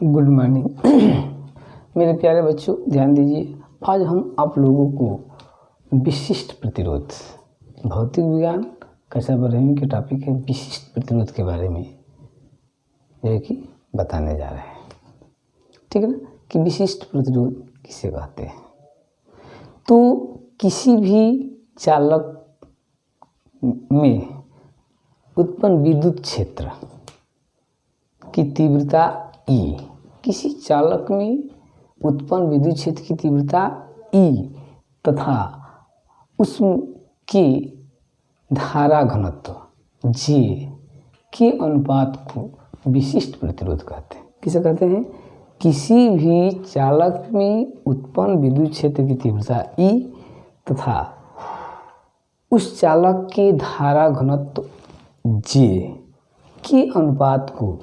Good morning मेरे प्यारे बच्चों, ध्यान दीजिए। आज हम आप लोगों को विशिष्ट प्रतिरोध, भौतिक विज्ञान कक्षा 12वीं के टॉपिक है विशिष्ट प्रतिरोध के बारे में जो है कि बताने जा रहे हैं। ठीक है ना, कि विशिष्ट प्रतिरोध किसे कहते हैं। तो किसी भी चालक में उत्पन्न विद्युत क्षेत्र की तीव्रता E, किसी चालक में उत्पन्न विद्युत क्षेत्र की तीव्रता E तथा उसके धारा घनत्व J के अनुपात को विशिष्ट प्रतिरोध कहते हैं। किसे कहते हैं? किसी भी चालक में उत्पन्न विद्युत क्षेत्र की तीव्रता E तथा उस चालक के धारा घनत्व J के अनुपात को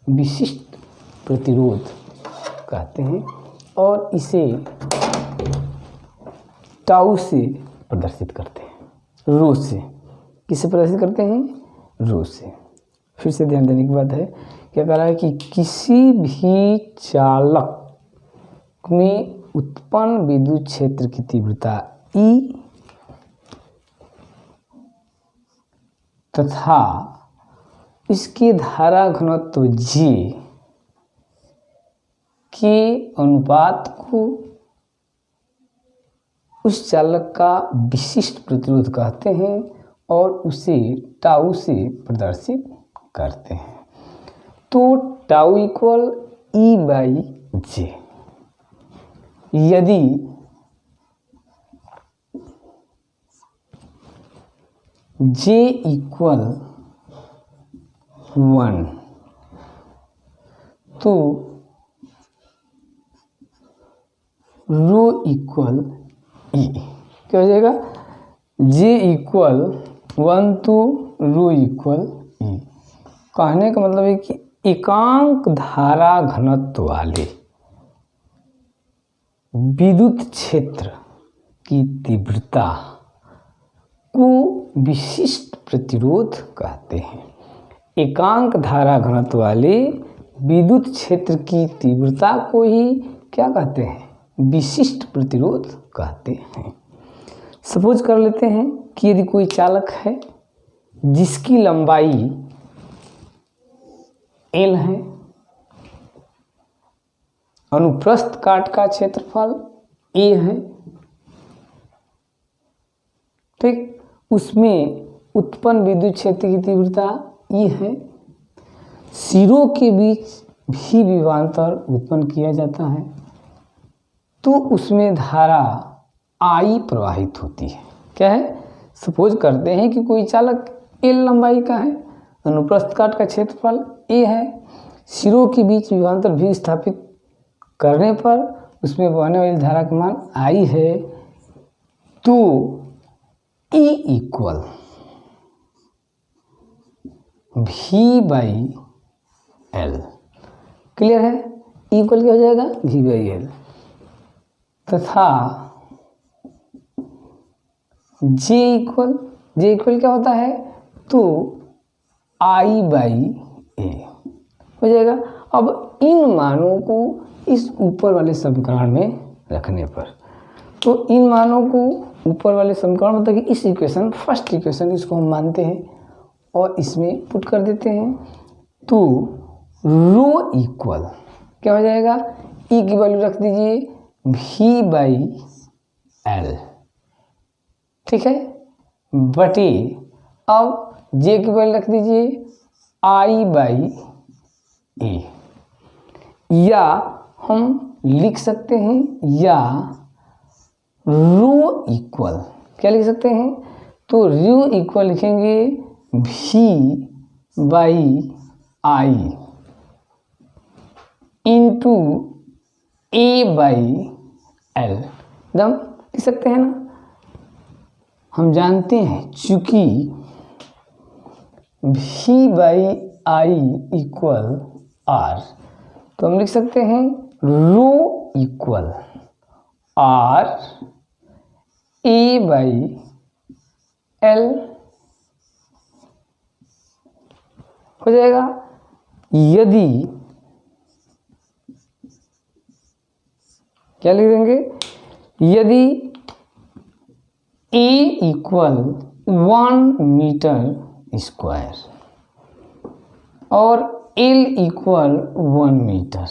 विशिष्ट प्रतिरोध कहते हैं और इसे टाउ से प्रदर्शित करते हैं, रो से। किसे प्रदर्शित करते हैं? रो से। फिर से ध्यान देने की बात है, क्या कह रहा है कि किसी भी चालक में उत्पन्न विद्युत क्षेत्र की तीव्रता E तथा इसके धारा घनत्व J के अनुपात को उस चालक का विशिष्ट प्रतिरोध कहते हैं और उसे टाउ से प्रदर्शित करते हैं। तो tau equal E by J। यदि J इक्वल 1 तो रो इक्वल E। क्या हो जाएगा? J इक्वल 1 तो रो इक्वल E। कहने का मतलब है कि एकांक धारा घनत्व वाले विद्युत क्षेत्र की तीव्रता को विशिष्ट प्रतिरोध कहते हैं। एकांक धारा घनत्व वाले विद्युत क्षेत्र की तीव्रता को ही क्या कहते हैं? विशिष्ट प्रतिरोध कहते हैं। सपोज कर लेते हैं कि यदि कोई चालक है जिसकी लंबाई L है, अनुप्रस्थ काट का क्षेत्रफल A है, ठीक, उसमें उत्पन्न विद्युत क्षेत्र की तीव्रता E है, सिरों के बीच भी विभवांतर उत्पन्न किया जाता है, तो उसमें धारा I प्रवाहित होती है। क्या है? सपोज करते हैं कि कोई चालक L लंबाई का है, अनुप्रस्थ काट का क्षेत्रफल A है, सिरों के बीच विभवांतर भी स्थापित करने पर उसमें बहने वाली धारा का मान I है, तो E equal V by L। Clear है? E इक्वल क्या हो जाएगा? V बाई L तथा J इक्वल क्या होता है? तो I बाई A हो जाएगा। अब इन मानों को इस ऊपर वाले समीकरण में रखने पर, तो इन मानों को ऊपर वाले समीकरण मतलब कि इस इक्वेशन, फर्स्ट इक्वेशन इसको हम मानते हैं और इसमें पुट कर देते हैं, तो रो इक्वल क्या हो जाएगा? E की वैल्यू रख दीजिए V बाई L, ठीक है, बटे अब J की वैल्यू रख दीजिए I बाई A, या हम लिख सकते हैं, या रो इक्वल क्या लिख सकते हैं? तो रो इक्वल लिखेंगे V by I into A by L। एकदम लिख सकते हैं ना। हम जानते हैं चूंकि V by I equal R, तो हम लिख सकते हैं rho equal R A by L हो जाएगा। यदि क्या लिख देंगे, यदि A इक्वल 1 मीटर स्क्वायर और L इक्वल 1 मीटर,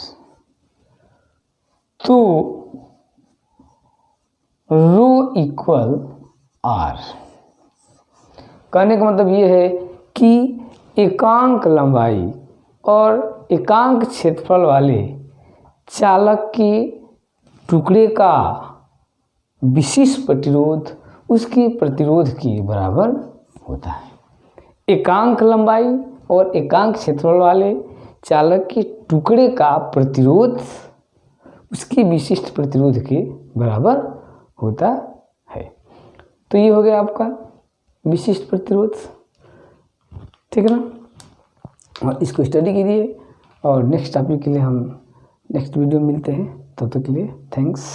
तो रो इक्वल R। कहने का मतलब ये है कि एकांक लंबाई और एकांक क्षेत्रफल वाले चालक के टुकड़े का विशिष्ट प्रतिरोध उसके प्रतिरोध के बराबर होता है। एकांक लंबाई और एकांक क्षेत्रफल वाले चालक के टुकड़े का प्रतिरोध उसके विशिष्ट प्रतिरोध के बराबर होता है। तो ये हो गया आपका विशिष्ट प्रतिरोध, ठीक है ना। और इसको स्टडी कीजिए और नेक्स्ट टॉपिक के लिए हम नेक्स्ट वीडियो मिलते हैं। तब तक के लिए थैंक्स।